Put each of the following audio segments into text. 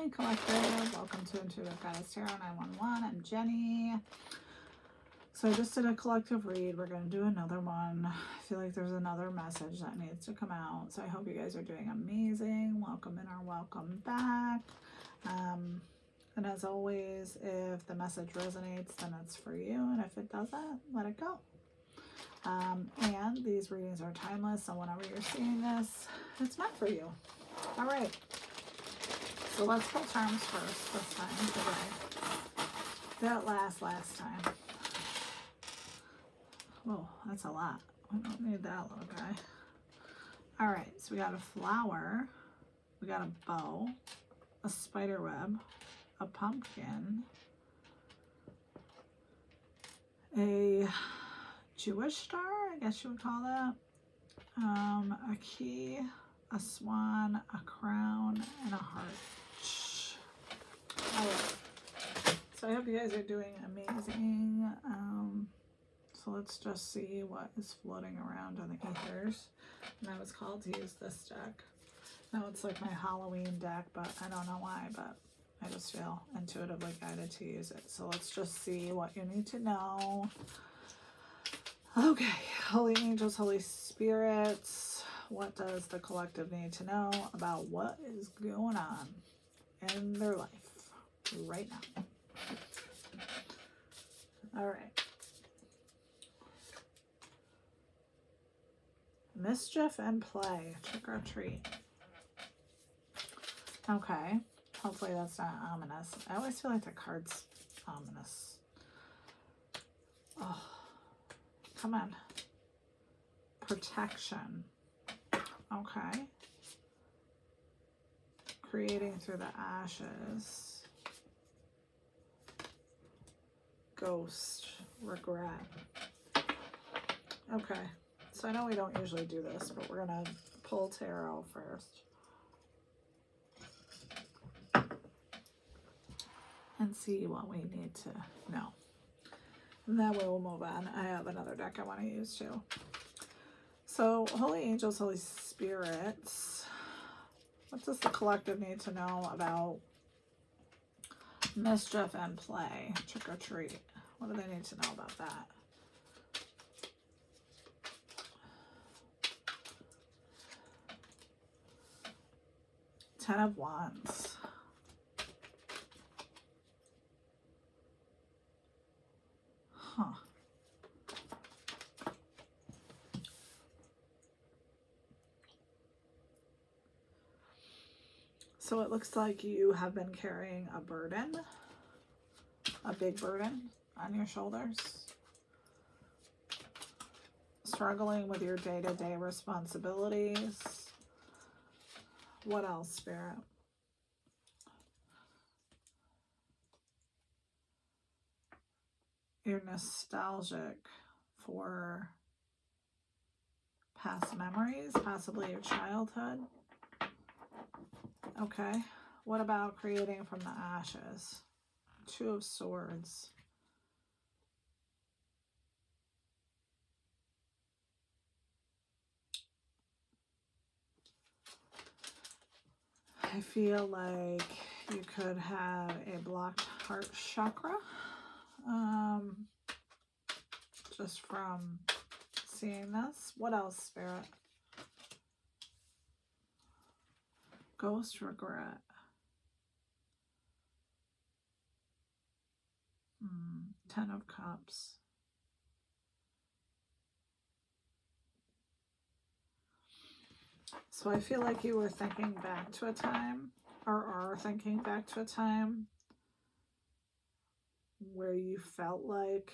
Hi, Collective. Welcome to Intuitive Goddess Tarot 911. I'm Jenny. So I just did a collective read. We're going to do another one. I feel like there's another message that needs to come out. So I hope you guys are doing amazing. Welcome in or welcome back. And as always, if the message resonates, then it's for you. And if it doesn't, let it go. And these readings are timeless. So whenever you're seeing this, it's meant for you. All right. So let's pull charms first this time today. That last time. Oh, that's a lot. I don't need that little guy. All right, so we got a flower, we got a bow, a spider web, a pumpkin, a Jewish star, I guess you would call that, a key, a swan, a crown, and a heart. All right. So I hope you guys are doing amazing. So let's just see what is floating around on the ethers. And I was called to use this deck. Now it's like my Halloween deck, but I don't know why, but I just feel intuitively guided to use it. So let's just see what you need to know. Okay, holy angels, holy spirits, what does the collective need to know about what is going on in their life right now? All right. Mischief and play, trick or treat. Okay, hopefully that's not ominous. I always feel like the card's ominous. Oh, come on. Protection. Okay. Creating through the ashes. Ghost. Regret. Okay. So I know we don't usually do this, but we're going to pull tarot first. And see what we need to know. And that way we'll move on. I have another deck I want to use too. So, holy angels, holy spirits. What does the collective need to know about mischief and play, trick or treat? What do they need to know about that? Ten of Wands. Huh. So it looks like you have been carrying a burden, a big burden on your shoulders. Struggling with your day-to-day responsibilities. What else, Spirit? You're nostalgic for past memories, possibly your childhood. Okay. What about creating from the ashes? Two of Swords. I feel like you could have a blocked heart chakra, just from seeing this. What else, Spirit? Ghost regret. Ten of Cups. So I feel like you were thinking back to a time, or are thinking back to a time where you felt like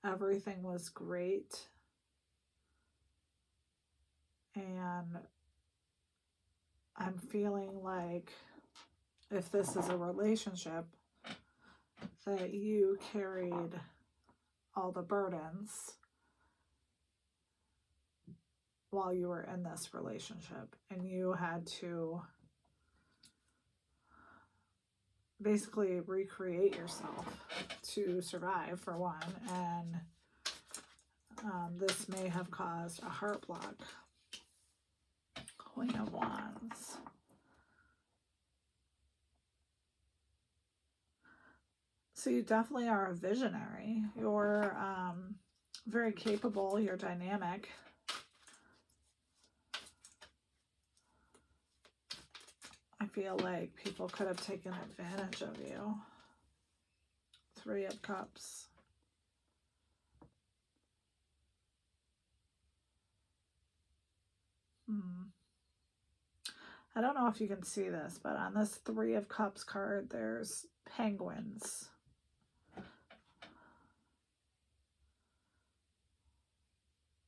everything was great, and I'm feeling like if this is a relationship, that you carried all the burdens while you were in this relationship, and you had to basically recreate yourself to survive, for one, and this may have caused a heart block. Queen of Wands. So you definitely are a visionary. You're very capable. You're dynamic. I feel like people could have taken advantage of you. 3 of Cups. I don't know if you can see this, but on this 3 of Cups card, there's penguins.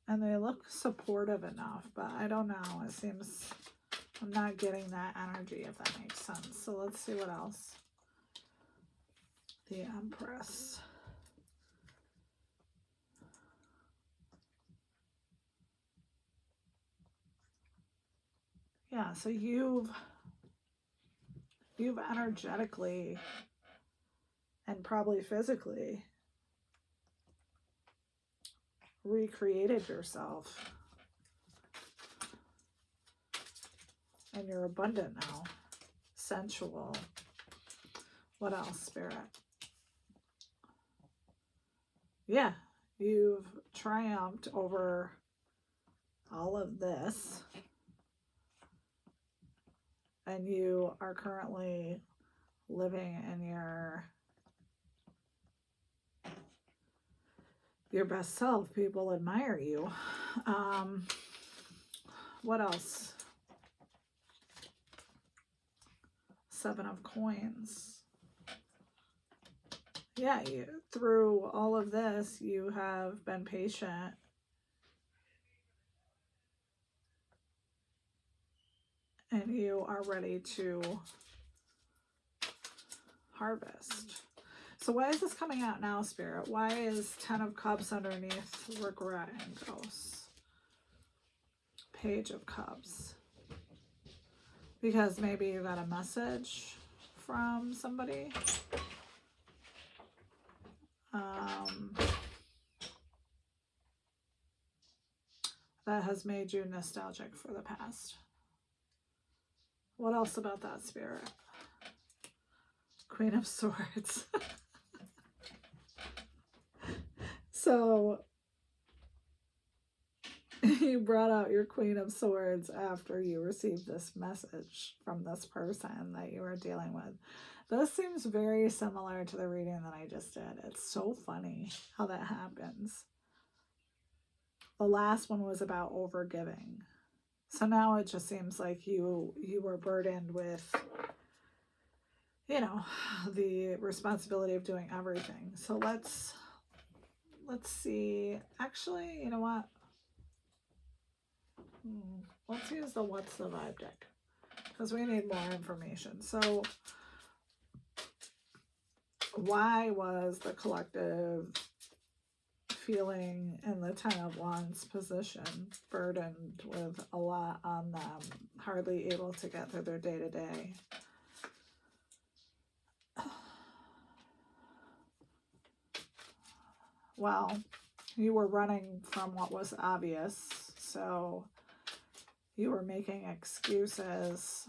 And they look supportive enough, but I don't know. It seems I'm not getting that energy, if that makes sense. So let's see what else. The Empress. Yeah, so you've energetically and probably physically recreated yourself. And you're abundant now. Sensual. What else, Spirit? Yeah, you've triumphed over all of this. And you are currently living in your best self. People admire you. What else? 7 of Coins. Yeah, through all of this, you have been patient. And you are ready to harvest. So why is this coming out now, Spirit? Why is 10 of Cups underneath regret and ghosts? Page of Cups. Because maybe you got a message from somebody. That has made you nostalgic for the past. What else about that, Spirit? Queen of Swords. So you brought out your Queen of Swords after you received this message from this person that you were dealing with. This seems very similar to the reading that I just did. It's so funny how that happens. The last one was about overgiving. So now it just seems like you were burdened with, you know, the responsibility of doing everything. So let's see. Actually, you know what? Let's use the What's the Vibe deck, because we need more information. So why was the collective feeling in the 10 of Wands position burdened with a lot on them, hardly able to get through their day-to-day? Well, you were running from what was obvious, so you were making excuses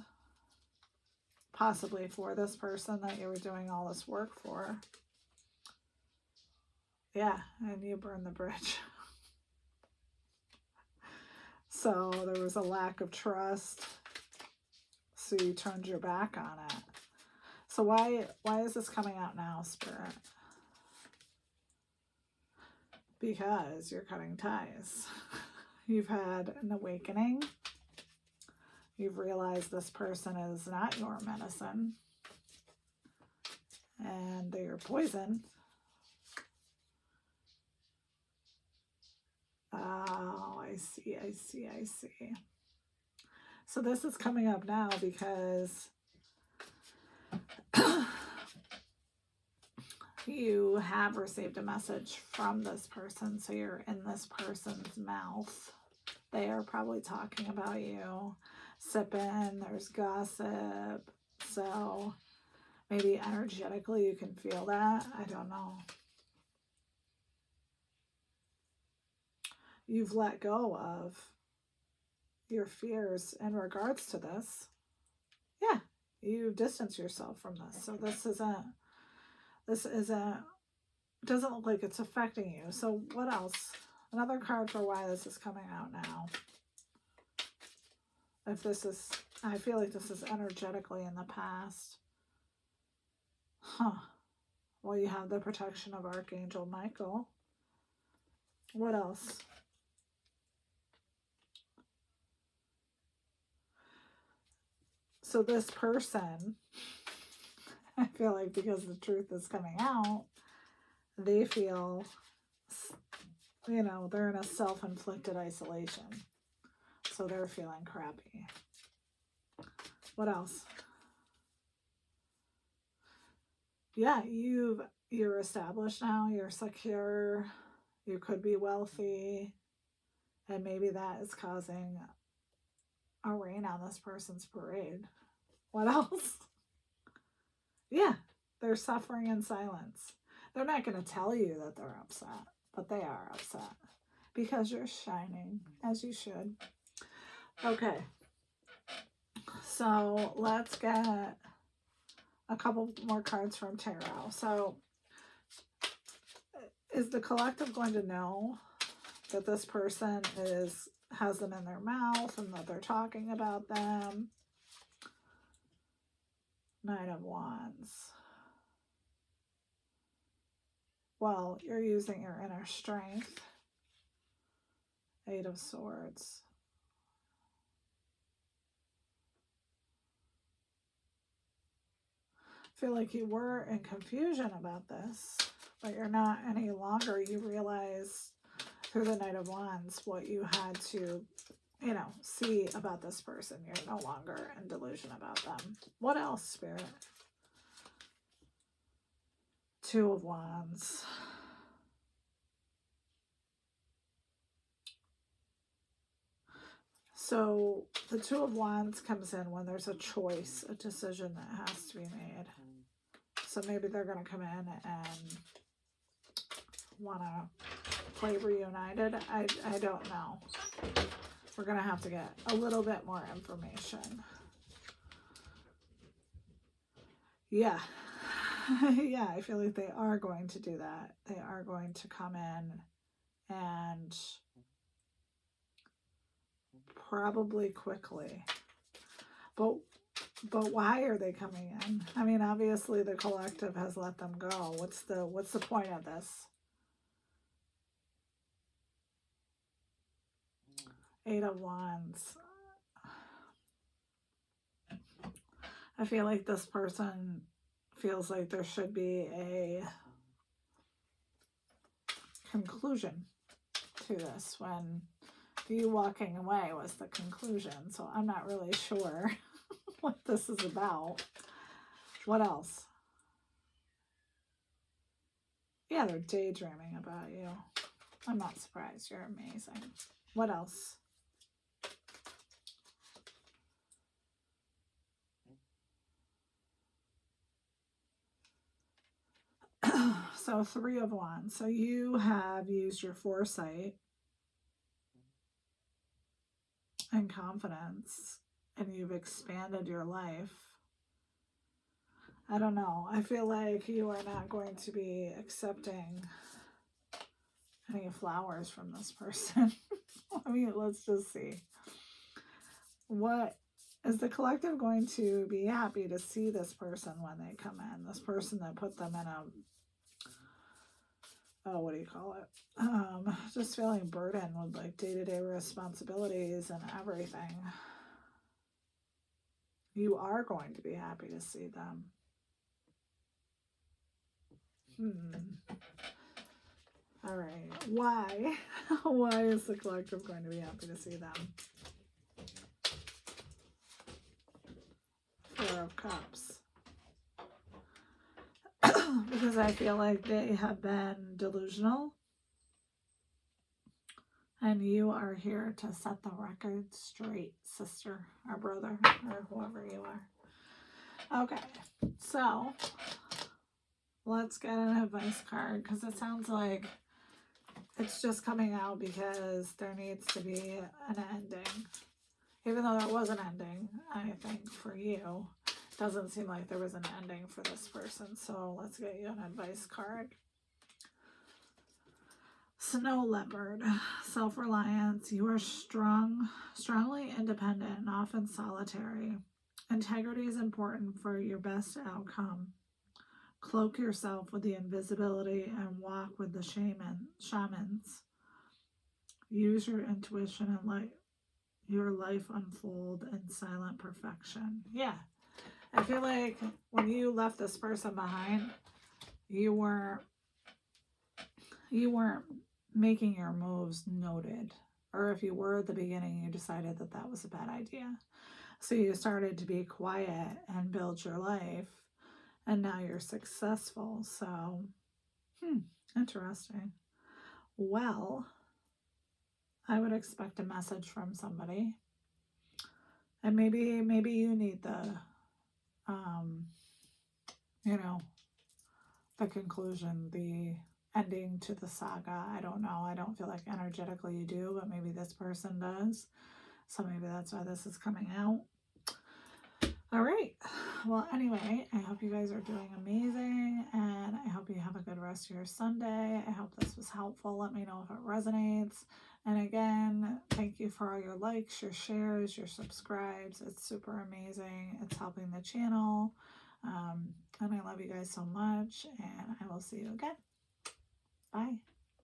possibly for this person that you were doing all this work for. Yeah, and you burned the bridge. So there was a lack of trust, so you turned your back on it. So why is this coming out now, Spirit? Because you're cutting ties. You've had an awakening. You've realized this person is not your medicine. And they're your poison. Oh, I see. So this is coming up now because you have received a message from this person. So you're in this person's mouth. They are probably talking about you, sipping, there's gossip. So maybe energetically you can feel that. I don't know. You've let go of your fears in regards to this. Yeah, you distance yourself from this. So this isn't This doesn't look like it's affecting you. So what else? Another card for why this is coming out now. If this is, I feel like this is energetically in the past. Huh. Well, you have the protection of Archangel Michael. What else? So this person, I feel like because the truth is coming out, they feel, you know, they're in a self-inflicted isolation. So they're feeling crappy. What else? Yeah, you're established now, you're secure, you could be wealthy, and maybe that is causing a rain on this person's parade. What else? Yeah, they're suffering in silence. They're not going to tell you that they're upset, but they are upset because you're shining as you should. Okay, so let's get a couple more cards from tarot. So is the collective going to know that this person has them in their mouth and that they're talking about them? Knight of Wands. Well, you're using your inner strength. Eight of Swords. I feel like you were in confusion about this, but you're not any longer. You realize through the Knight of Wands what you had to, you know, see about this person. You're no longer in delusion about them. What else, Spirit? Two of Wands. So the Two of Wands comes in when there's a choice, a decision that has to be made. So maybe they're going to come in and want to play reunited. I don't know. We're going to have to get a little bit more information. Yeah. Yeah, I feel like they are going to do that. They are going to come in and probably quickly. But why are they coming in? I mean, obviously the collective has let them go. What's the point of this? Eight of Wands. I feel like this person feels like there should be a conclusion to this, when you walking away was the conclusion. So I'm not really sure what this is about. What else? Yeah, they're daydreaming about you. I'm not surprised. You're amazing. What else? So Three of Wands. So you have used your foresight and confidence, and you've expanded your life. I don't know. I feel like you are not going to be accepting any flowers from this person. I mean, let's just see. What is the collective going to be happy to see this person when they come in? This person that put them in a, oh, what do you call it? Just feeling burdened with like day-to-day responsibilities and everything. You are going to be happy to see them. All right. Why? Why is the collective going to be happy to see them? Four of Cups. Because I feel like they have been delusional. And you are here to set the record straight, sister or brother or whoever you are. Okay. So let's get an advice card, because it sounds like it's just coming out because there needs to be an ending. Even though there was an ending, I think, for you. Doesn't seem like there was an ending for this person. So let's get you an advice card. Snow leopard, self-reliance. You are strongly independent and often solitary. Integrity is important for your best outcome. Cloak yourself with the invisibility and walk with the shamans. Use your intuition and let your life unfold in silent perfection. Yeah. I feel like when you left this person behind, you weren't making your moves noted. Or if you were at the beginning, you decided that that was a bad idea. So you started to be quiet and build your life. And now you're successful. So, interesting. Well, I would expect a message from somebody. And maybe you need the, the conclusion, the ending to the saga. I don't know. I don't feel like energetically you do, but maybe this person does. So maybe that's why this is coming out. All right. Well, anyway, I hope you guys are doing amazing, and I hope you have a good rest of your Sunday. I hope this was helpful. Let me know if it resonates. And again, thank you for all your likes, your shares, your subscribes. It's super amazing. It's helping the channel. And I love you guys so much, and I will see you again. Bye.